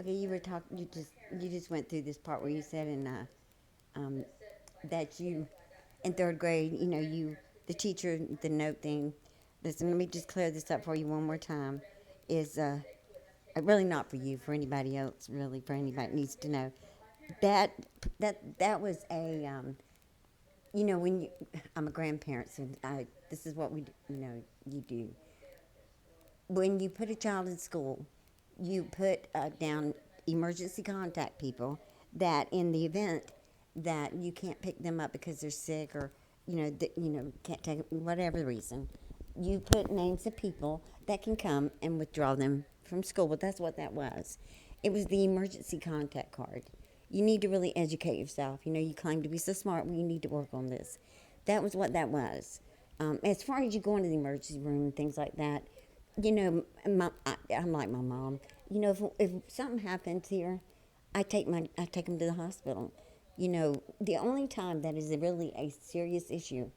Okay, you were talking. You just went through this part where you said um, that you in third grade, the teacher, the note thing. Listen, let me just clear this up for you one more time. Is really not for you, for anybody else, really, for anybody that needs to know that that was a when you I'm a grandparent, so this is what you do when you put a child in school. You put down emergency contact people that in the event that you can't pick them up because they're sick or can't take whatever the reason, you put names of people that can come and withdraw them from school. But that's what that was. It was the emergency contact card. You need to really educate yourself. You claim to be so smart. Well, you need to work on this. That was what that was. As far as you go into the emergency room and things like that, I'm like my mom. If something happens here, I take them to the hospital. The only time that is really a serious issue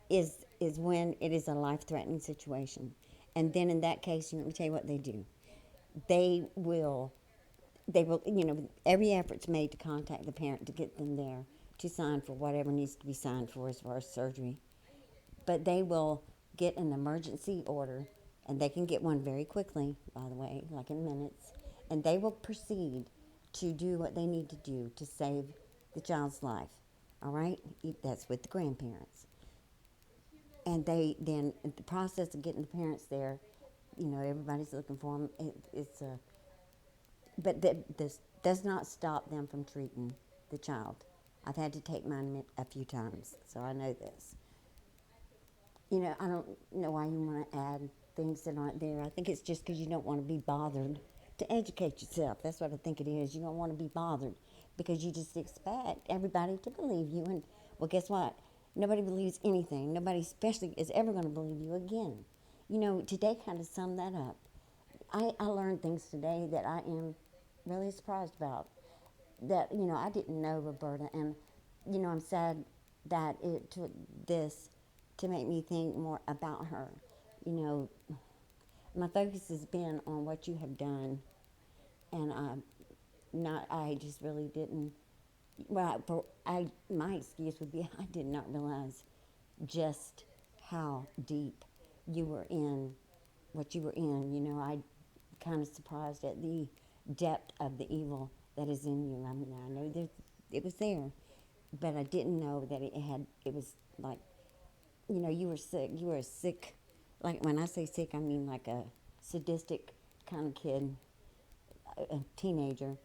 is when it is a life threatening situation, and then in that case, let me tell you what they do. They will every effort's made to contact the parent to get them there to sign for whatever needs to be signed for as far as surgery. But they will get an emergency order, and they can get one very quickly, by the way, like in minutes, and they will proceed to do what they need to do to save the child's life. All right? That's with the grandparents. And they then, the process of getting the parents there, everybody's looking for them. It's a But this does not stop them from treating the child. I've had to take mine a few times, so I know this. I don't know why you want to add things that aren't there. I think it's just because you don't want to be bothered to educate yourself. That's what I think it is. You don't want to be bothered because you just expect everybody to believe you. And, well, guess what? Nobody believes anything. Nobody, especially, is ever going to believe you again. Today kind of summed that up. I learned things today that I am really surprised about. That, I didn't know Roberta. And, I'm sad that it took this to make me think more about her. You know, my focus has been on what you have done, and I just really didn't. Well, my excuse would be I did not realize just how deep you were in what you were in. I kind of surprised at the depth of the evil that is in you. I mean, I know that it was there, but I didn't know that it was like, you were sick. You were a sick, like when I say sick, I mean like a sadistic kind of kid, a teenager.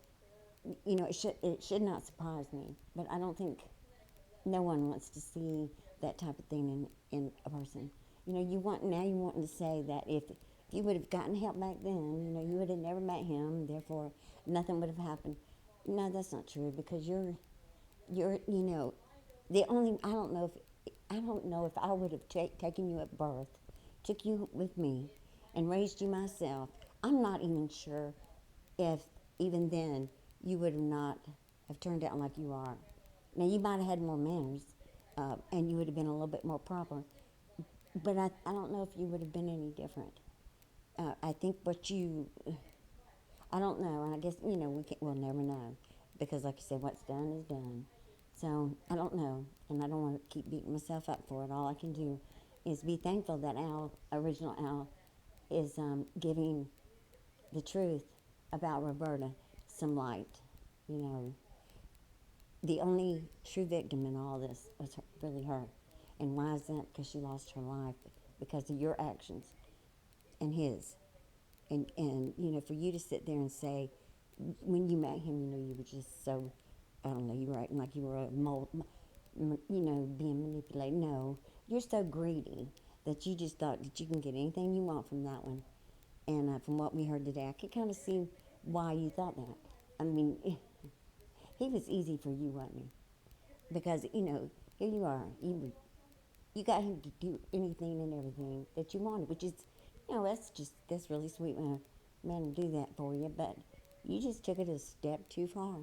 It should not surprise me, but I don't think no one wants to see that type of thing in a person. You wanting to say that if you would have gotten help back then, you would have never met him, therefore nothing would have happened. No, that's not true because the only I don't know if I would have taken you at birth, took you with me, and raised you myself. I'm not even sure if even then you would have not have turned out like you are. Now you might have had more manners, and you would have been a little bit more proper. But I don't know if you would have been any different. I think I don't know, and I guess we'll never know because, like you said, what's done is done. So I don't know, and I don't want to keep beating myself up for it. All I can do is be thankful that original Al, is giving the truth about Roberta some light. You know, the only true victim in all this was really her. And why is that? Because she lost her life because of your actions and his. And for you to sit there and say, when you met him, you were just so, I don't know, you were acting like you were a mold, being manipulated. No, you're so greedy that you just thought that you can get anything you want from that one. And from what we heard today, I could kind of see why you thought that. I mean, he was easy for you, wasn't he? Because here you are, you got him to do anything and everything that you wanted, which is, that's really sweet when a man will do that for you. But you just took it a step too far,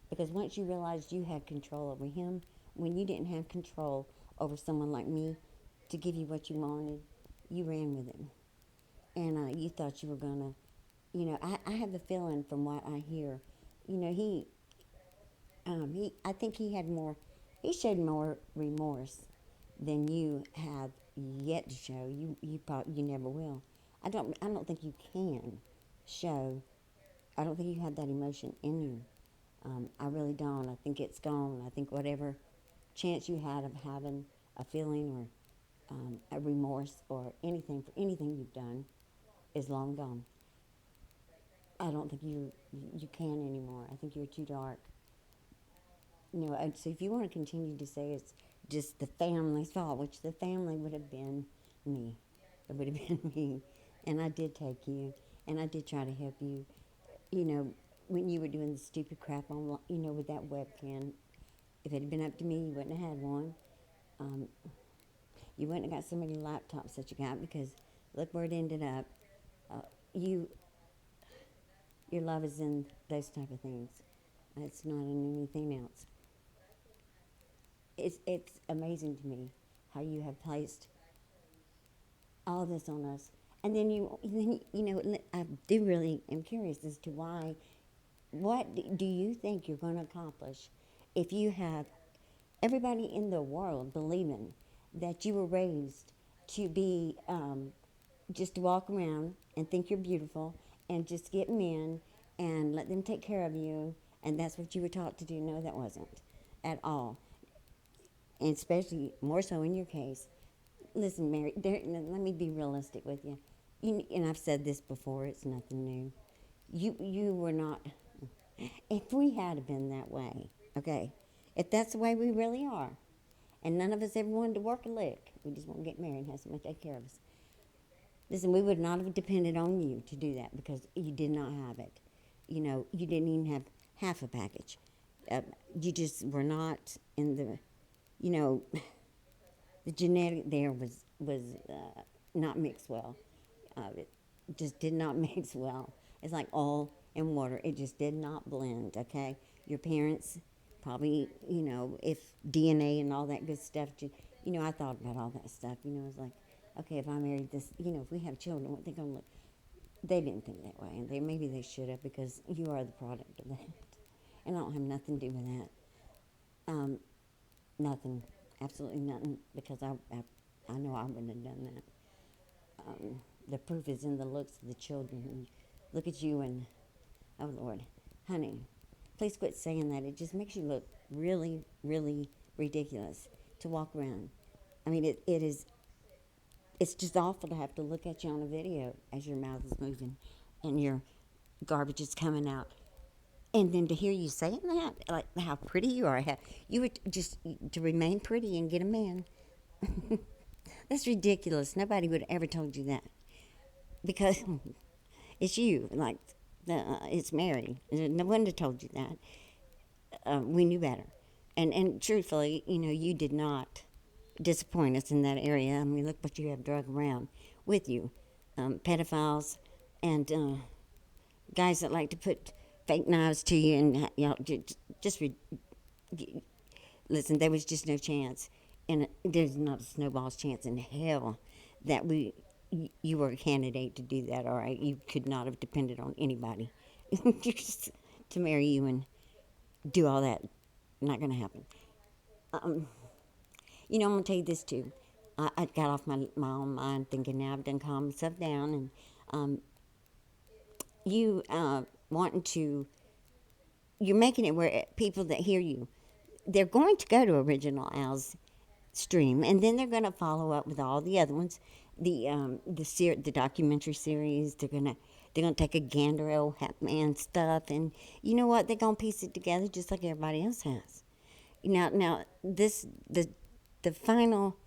because once you realized you had control over him, when you didn't have control over someone like me to give you what you wanted, you ran with it, and you thought you were gonna I have a feeling from what I hear, I think he showed more remorse than you have yet to show. You never will. I don't think you can show. I don't think you have that emotion in you. I really don't. I think it's gone. I think whatever chance you had of having a feeling or a remorse or anything for anything you've done is long gone. I don't think you can anymore. I think you're too dark. And so if you want to continue to say it's just the family's fault, which the family would have been me, it would have been me, and I did take you, and I did try to help you. You know, when you were doing the stupid crap on, with that webcam, if it had been up to me, you wouldn't have had one. Um, you wouldn't have got so many laptops that you got because look where it ended up. Uh, you, your love is in those type of things. It's not in anything else. It's amazing to me how you have placed all this on us, and then I do really am curious as to why. What do you think you're going to accomplish if you have everybody in the world believing that you were raised to be just to walk around and think you're beautiful and just get men and let them take care of you, and that's what you were taught to do? No, that wasn't at all, and especially more so in your case. Listen, Mary, let me be realistic with you. And I've said this before, it's nothing new. You were not, if we had been that way, okay, if that's the way we really are, and none of us ever wanted to work a lick, we just want to get married and have somebody take care of us. Listen, we would not have depended on you to do that because you did not have it. You didn't even have half a package. You just were not in you know, the genetic there was not mixed well. It just did not mix well. It's like oil and water. It just did not blend. Okay, your parents probably if DNA and all that good stuff. I thought about all that stuff. I was like, okay, if I married this, if we have children, what they gonna look? They didn't think that way, and maybe they should have because you are the product of that, and I don't have nothing to do with that. Um, Nothing, absolutely nothing, because I know I wouldn't have done that. The proof is in the looks of the children. And look at you and, oh Lord, honey, please quit saying that. It just makes you look really, really ridiculous to walk around. I mean, it's just awful to have to look at you on a video as your mouth is moving and your garbage is coming out. And then to hear you saying that, like how pretty you are, how you would just to remain pretty and get a man. That's ridiculous. Nobody would have ever told you that because it's you. Like it's Mary. No one had told you that. We knew better, and truthfully, you did not disappoint us in that area. I mean, look what you have drug around with you, pedophiles, and guys that like to put fake knives to you, and just listen. There was just no chance, and there's not a snowball's chance in hell that you were a candidate to do that. All right, you could not have depended on anybody just to marry you and do all that. Not going to happen. Um, I'm going to tell you this too. I got off my own mind thinking now I've done calm myself down, and you wanting to, you're making it where people that hear you, they're going to go to Original Al's stream, and then they're going to follow up with all the other ones, the documentary series. They're gonna take a gander at old Hat Man stuff, and you know what? They're gonna piece it together just like everybody else has. Now this the final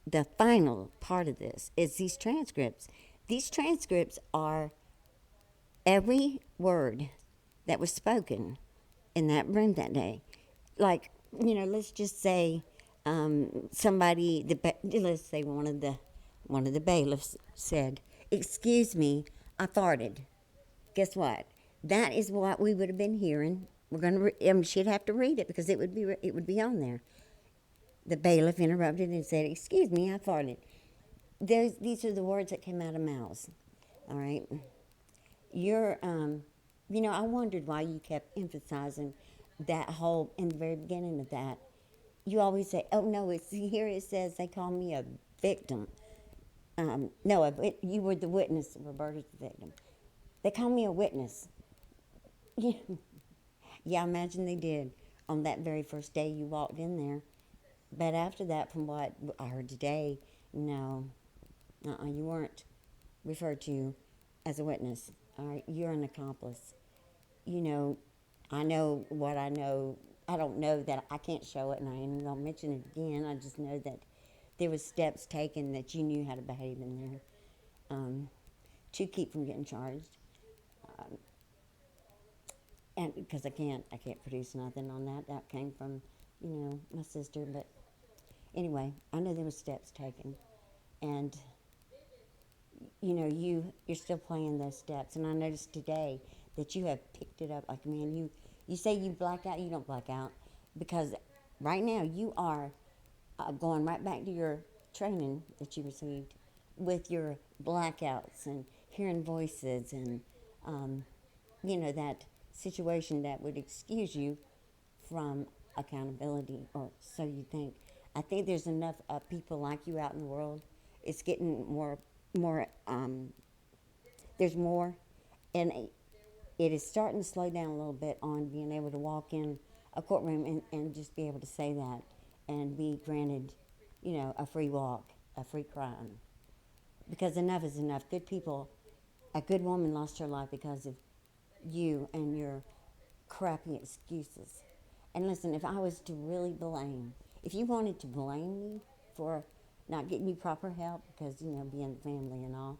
the final part of this is these transcripts. These transcripts are every word that was spoken in that room that day. Like, let's just say somebody, let's say one of the bailiffs said, "Excuse me, I farted." Guess what? That is what we would have been hearing. We're gonna. She'd have to read it because it would be on there. The bailiff interrupted and said, "Excuse me, I farted." These are the words that came out of mouths. All right. you're, I wondered why you kept emphasizing that whole, in the very beginning of that. You always say, oh no, it's here it says they call me a victim. No, you were the witness, Roberta's the victim. They call me a witness. Yeah, yeah, I imagine they did on that very first day you walked in there. But after that, from what I heard today, no, you weren't referred to as a witness. All right, you're an accomplice. You know, I know what I know. I don't know that I can't show it, and I ain't gonna mention it again. I just know that there was steps taken that you knew how to behave in there um, to keep from getting charged. Um, and because I can't produce nothing on that. That came from, my sister. But anyway, I know there were steps taken, and you're still playing those steps. And I noticed today that you have picked it up. Like, man, you say you black out, you don't black out, because right now you are going right back to your training that you received with your blackouts and hearing voices and um, that situation that would excuse you from accountability, or so you think. I think there's enough people like you out in the world. It's getting more. There's more, and it is starting to slow down a little bit on being able to walk in a courtroom and just be able to say that and be granted, a free walk, a free crime. Because enough is enough. Good people, a good woman lost her life because of you and your crappy excuses. And listen, if I was to really blame, if you wanted to blame me for not getting you proper help because, being family and all,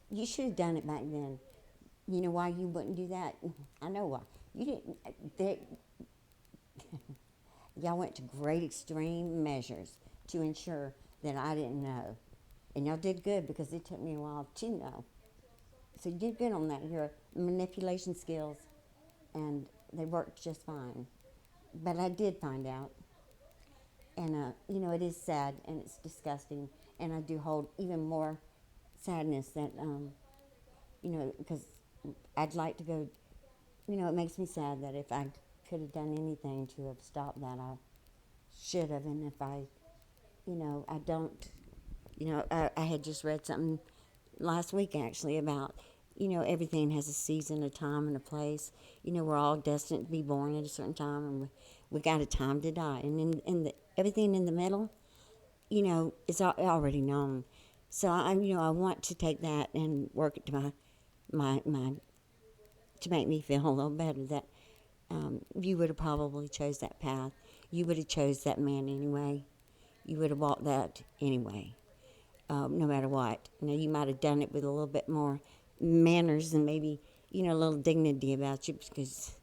you should have done it back then. You know why you wouldn't do that? I know why. You didn't. Y'all went to great extreme measures to ensure that I didn't know. And y'all did good because it took me a while to know. So you did good on that. Your manipulation skills, and they worked just fine. But I did find out, and it is sad and it's disgusting, and I do hold even more sadness that because I'd like to go. It makes me sad that if I could have done anything to have stopped that, I should have, and if I don't. I had just read something last week actually about everything has a season, a time, and a place. We're all destined to be born at a certain time, and we got a time to die, and everything in the middle, is already known. So I want to take that and work it to my to make me feel a little better that you would have probably chose that path. You would have chose that man anyway. You would have walked that anyway, no matter what. You might have done it with a little bit more manners and maybe a little dignity about you, because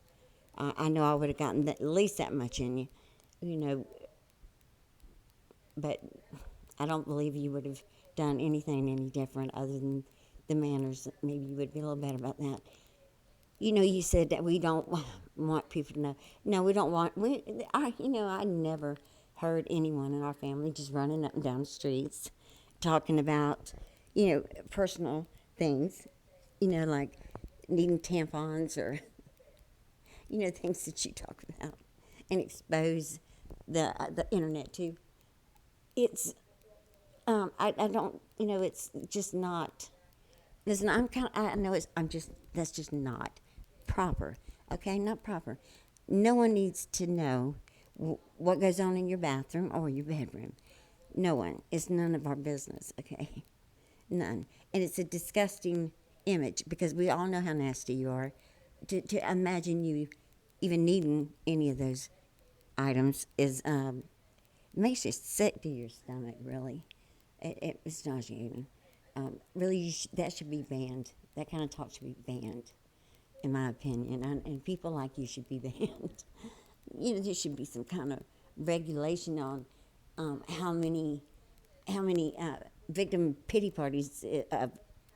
I know I would have gotten at least that much in you, you know. But I don't believe you would have done anything any different other than the manners. Maybe you would be a little better about that. You said that we don't want people to know. No, we don't want. I never heard anyone in our family just running up and down the streets, talking about, personal things. Like needing tampons or, things that you talk about and expose the internet to. It's I don't. It's just not. Listen, I know I'm just. That's just not proper. Okay, not proper. No one needs to know what goes on in your bathroom or your bedroom. No one. It's none of our business. Okay, none. And it's a disgusting image because we all know how nasty you are. To imagine you even needing any of those items is makes you sick to your stomach. Really, it's nauseating. Really, that should be banned. That kind of talk should be banned, in my opinion. And people like you should be banned. There should be some kind of regulation on how many victim pity parties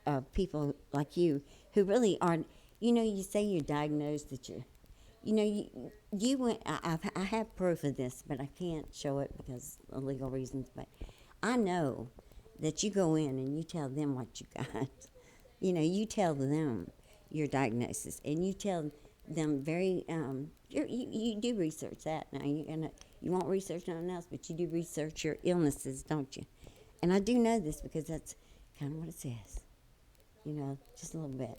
of people like you who really aren't. You say you're diagnosed that you went. I have proof of this, but I can't show it because of legal reasons. But I know that you go in and you tell them what you got. You tell them. your diagnosis, and you tell them very you do research that now. You won't research nothing else, but you do research your illnesses, don't you? And I do know this because that's kind of what it says. Just a little bit.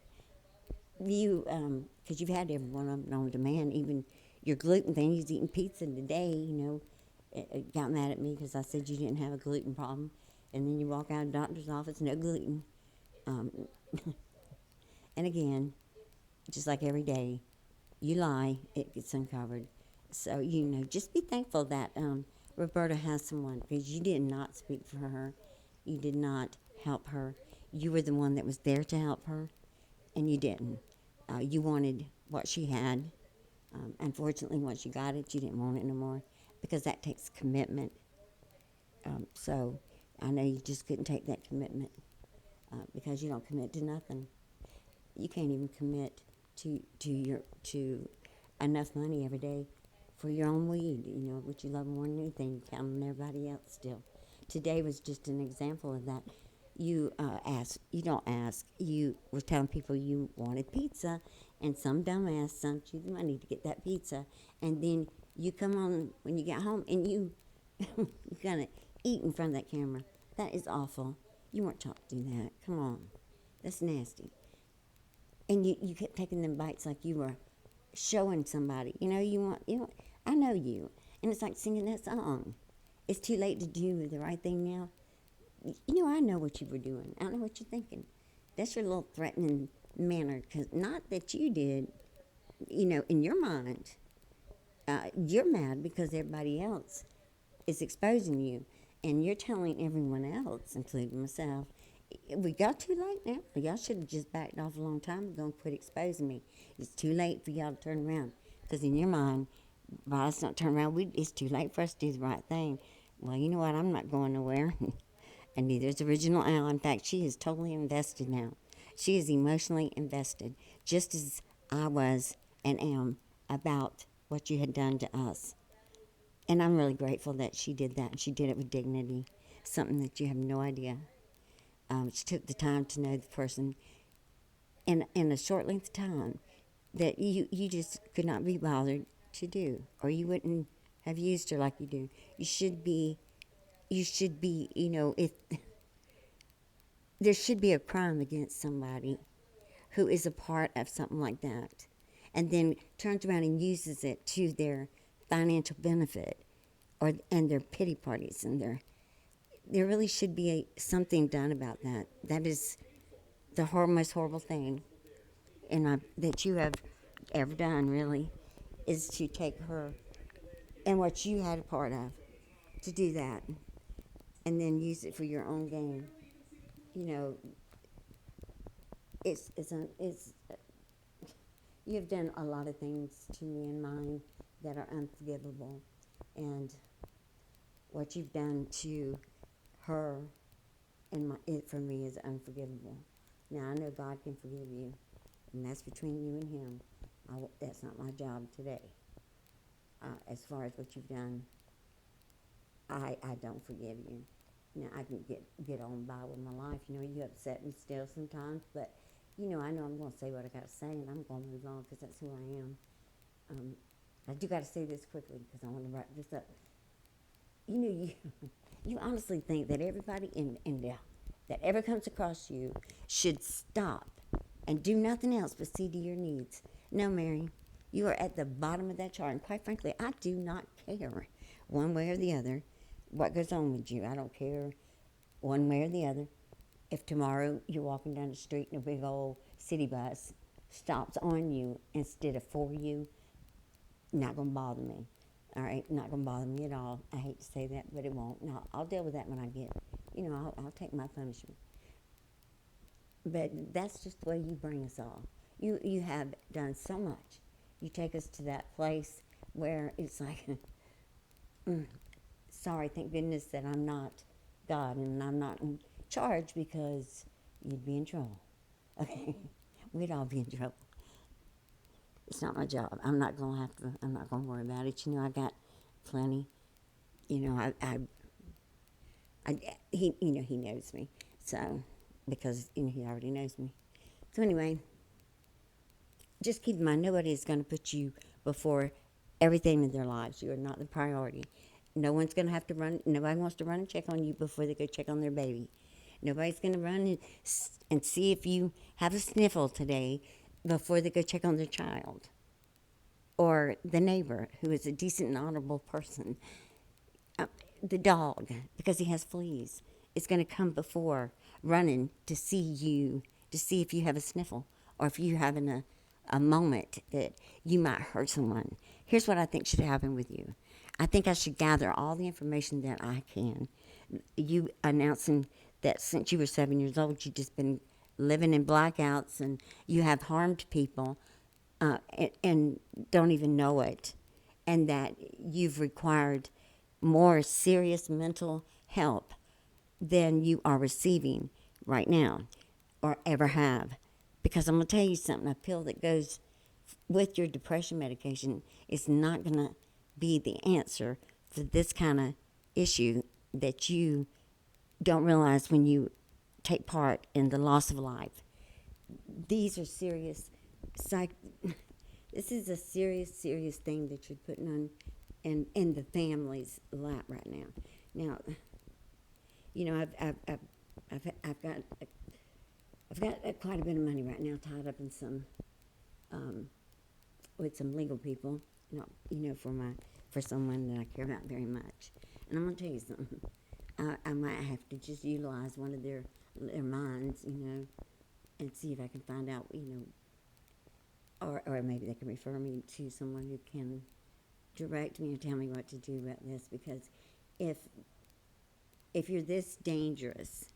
You because you've had every one of them on demand, even your gluten thing. He's eating pizza today. Got mad at me because I said you didn't have a gluten problem, and then you walk out of the doctor's office, no gluten. Um, and again, just like every day, you lie, it gets uncovered. So, just be thankful that Roberta has someone, because you did not speak for her. You did not help her. You were the one that was there to help her, and you didn't. You wanted what she had. Unfortunately, once you got it, you didn't want it no more, because that takes commitment. So I know you just couldn't take that commitment because you don't commit to nothing. You can't even commit to enough money every day for your own weed, which you love more than anything. You count on everybody else still. Today was just an example of that. You don't ask. You were telling people you wanted pizza, and some dumbass sent you the money to get that pizza, and then you come on when you get home and you you're gonna eat in front of that camera. That is awful. You weren't taught to do that. Come on, that's nasty. And you kept taking them bites like you were showing somebody. I know you. And it's like singing that song. It's too late to do the right thing now. I know what you were doing. I know what you're thinking. That's your little threatening manner. Cause not that you did, in your mind. You're mad because everybody else is exposing you. And you're telling everyone else, including myself, we got too late now. Y'all should have just backed off a long time ago and quit exposing me. It's too late for y'all to turn around. Because in your mind, by us not turning around, it's too late for us to do the right thing. Well, you know what? I'm not going nowhere. And neither is Original Al. In fact, she is totally invested now. She is emotionally invested, just as I was and am about what you had done to us. And I'm really grateful that she did that. And she did it with dignity, something that you have no idea. She took the time to know the person in a short length of time that you just could not be bothered to do, or you wouldn't have used her like you do. You should be, if there should be a crime against somebody who is a part of something like that, and then turns around and uses it to their financial benefit, and their pity parties, and there really should be something done about that. That is the most horrible thing, that you have ever done, really, is to take her and what you had a part of, to do that, and then use it for your own gain. You know, it's you have done a lot of things to me and mine that are unforgivable, and what you've done to her it for me is unforgivable. Now I know God can forgive you, and that's between you and Him. That's not my job today. As far as what you've done, I don't forgive you. Now I can get on by with my life. You upset me still sometimes, but I know I'm going to say what I got to say, and I'm going to move on because that's who I am. I do got to say this quickly because I want to wrap this up. You you honestly think that everybody that ever comes across you should stop and do nothing else but see to your needs. No, Mary, you are at the bottom of that chart, and quite frankly, I do not care one way or the other what goes on with you. I don't care one way or the other. If tomorrow you're walking down the street and a big old city bus stops on you instead of for you, not going to bother me. All right, not going to bother me at all. I hate to say that, but it won't. No, I'll deal with that when I get, I'll take my punishment. But that's just the way you bring us all. You have done so much. You take us to that place where it's like, sorry, thank goodness that I'm not God and I'm not in charge, because you'd be in trouble. Okay, we'd all be in trouble. It's not my job. I'm not going to worry about it. I got plenty. He knows me. So, because, he already knows me. So anyway, just keep in mind, nobody is going to put you before everything in their lives. You are not the priority. No one's going to have to run. Nobody wants to run and check on you before they go check on their baby. Nobody's going to run and see if you have a sniffle today before they go check on their child or the neighbor who is a decent and honorable person. Uh, the dog, because he has fleas, is going to come before running to see you, to see if you have a sniffle or if you're having a moment that you might hurt someone. Here's what I think should happen with you. I think I should gather all the information that I can. You announcing that since you were 7 years old, you've just been living in blackouts and you have harmed people and don't even know it, and that you've required more serious mental help than you are receiving right now or ever have. Because I'm going to tell you something, a pill that goes with your depression medication is not going to be the answer for this kind of issue that you don't realize when you take part in the loss of life. These are serious this is a serious thing that you're putting on in the family's lap right now. Now, you know, I've got quite a bit of money right now tied up in some with some legal people, for someone that I care about very much. And I'm gonna tell you something. I might have to just utilize one of their minds, and see if I can find out, or maybe they can refer me to someone who can direct me or tell me what to do about this. Because if you're this dangerous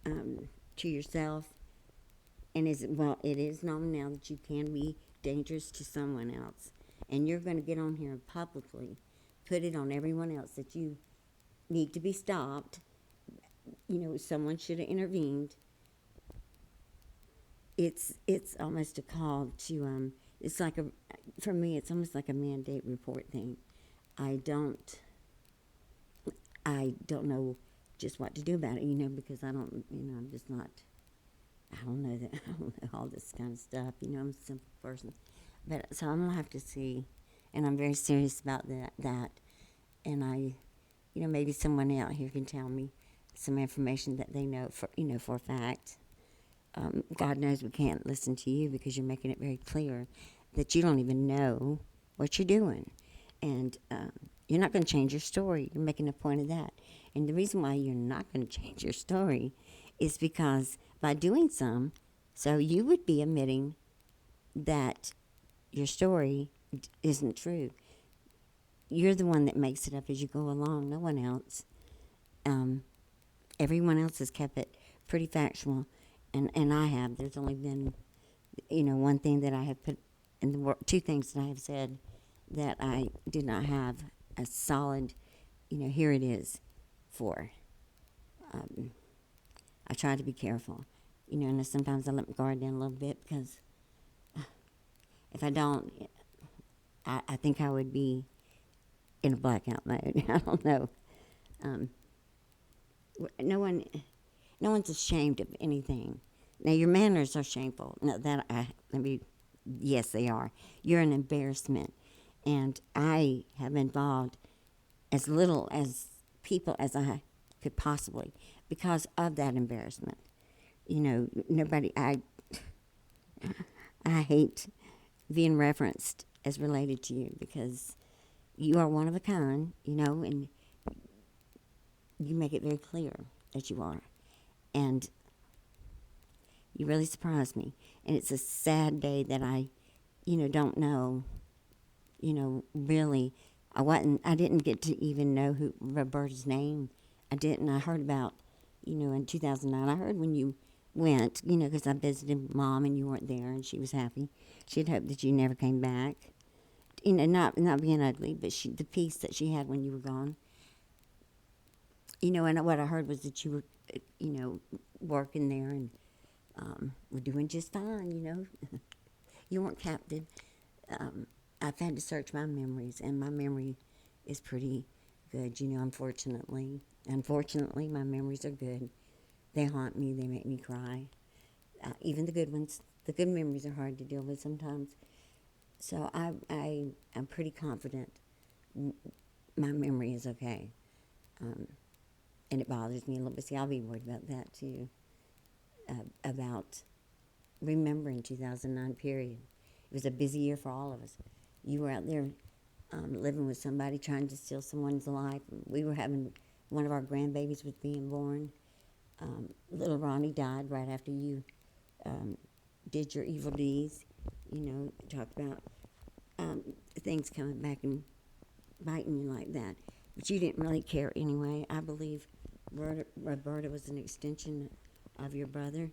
to yourself, and it is known now that you can be dangerous to someone else, and you're going to get on here and publicly put it on everyone else that you need to be stopped. Someone should have intervened. It's almost a call to it's like for me it's almost like a mandate report thing. I don't know just what to do about it, because I don't, I'm just not, I don't know all this kind of stuff, I'm a simple person. But so I'm gonna have to see, and I'm very serious about that, and I, maybe someone out here can tell me some information that they know for a fact. God knows we can't listen to you because you're making it very clear that you don't even know what you're doing. And you're not going to change your story. You're making a point of that. And the reason why you're not going to change your story is because by doing so you would be admitting that your story isn't true. You're the one that makes it up as you go along, no one else. Everyone else has kept it pretty factual. And I have. There's only been, one thing that I have put in the two things that I have said that I did not have a solid, here it is for. I try to be careful, and sometimes I let my guard down a little bit because if I don't, I think I would be in a blackout mode. I don't know. No one's ashamed of anything. Now, your manners are shameful. No, yes, they are. You're an embarrassment. And I have involved as little as people as I could possibly because of that embarrassment. I hate being referenced as related to you because you are one of a kind, and you make it very clear that you are. And you really surprised me. And it's a sad day that I, don't know, really. I didn't get to even know who Roberta's name. I didn't. I heard about, in 2009. I heard when you went, because I visited Mom and you weren't there and she was happy. She'd hoped that you never came back. Not being ugly, but the peace that she had when you were gone. And what I heard was that you were, working there and were doing just fine, You weren't captive. I've had to search my memories, and my memory is pretty good, unfortunately. Unfortunately, my memories are good. They haunt me. They make me cry. Even the good ones, the good memories are hard to deal with sometimes. So I'm pretty confident my memory is okay. Um, and it bothers me a little bit. See, I'll be worried about that too, about remembering 2009 period. It was a busy year for all of us. You were out there living with somebody trying to steal someone's life. We were having, one of our grandbabies was being born. Little Ronnie died right after you did your evil deeds. You know, talk about things coming back and biting you like that. But you didn't really care anyway. I believe Roberta was an extension of your brother.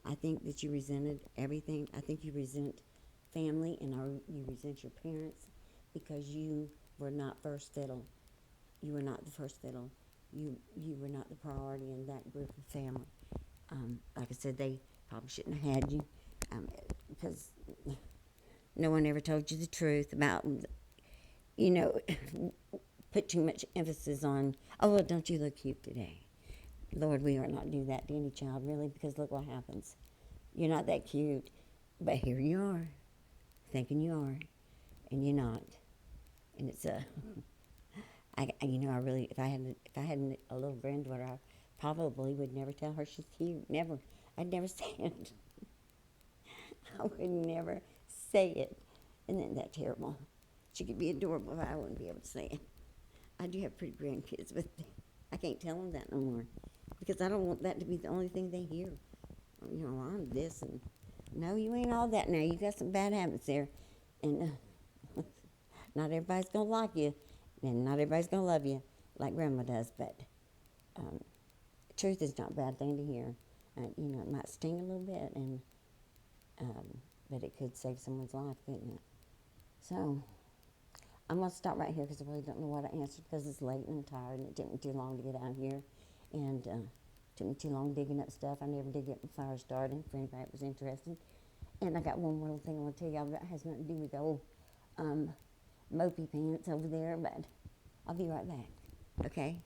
I think that you resented everything. I think you resent family and you resent your parents because you were not first fiddle. You were not the first fiddle. You were not the priority in that group of family. Like I said, they probably shouldn't have had you because no one ever told you the truth about, you know, put too much emphasis on, oh, well, don't you look cute today? Lord, we ought not do that to any child, really, because look what happens. You're not that cute, but here you are, thinking you are, and you're not. And it's you know, I really, if I had a little granddaughter, I probably would never tell her she's cute. Never. I'd never say it. I would never say it. Isn't that terrible? She could be adorable, but I wouldn't be able to say it. I do have pretty grandkids, but I can't tell them that no more because I don't want that to be the only thing they hear. You know, I'm this and no, you ain't all that now. You got some bad habits there, and not everybody's gonna like you, and not everybody's gonna love you like Grandma does. But um, truth is not a bad thing to hear. You know, it might sting a little bit, and but it could save someone's life, couldn't it? So I'm going to stop right here because I really don't know what I answered because it's late and I'm tired and it took me too long to get out here and took me too long digging up stuff. I never did get the fire started for anybody that was interested. And I got one more little thing I want to tell y'all that has nothing to do with the old mopey pants over there, but I'll be right back, okay?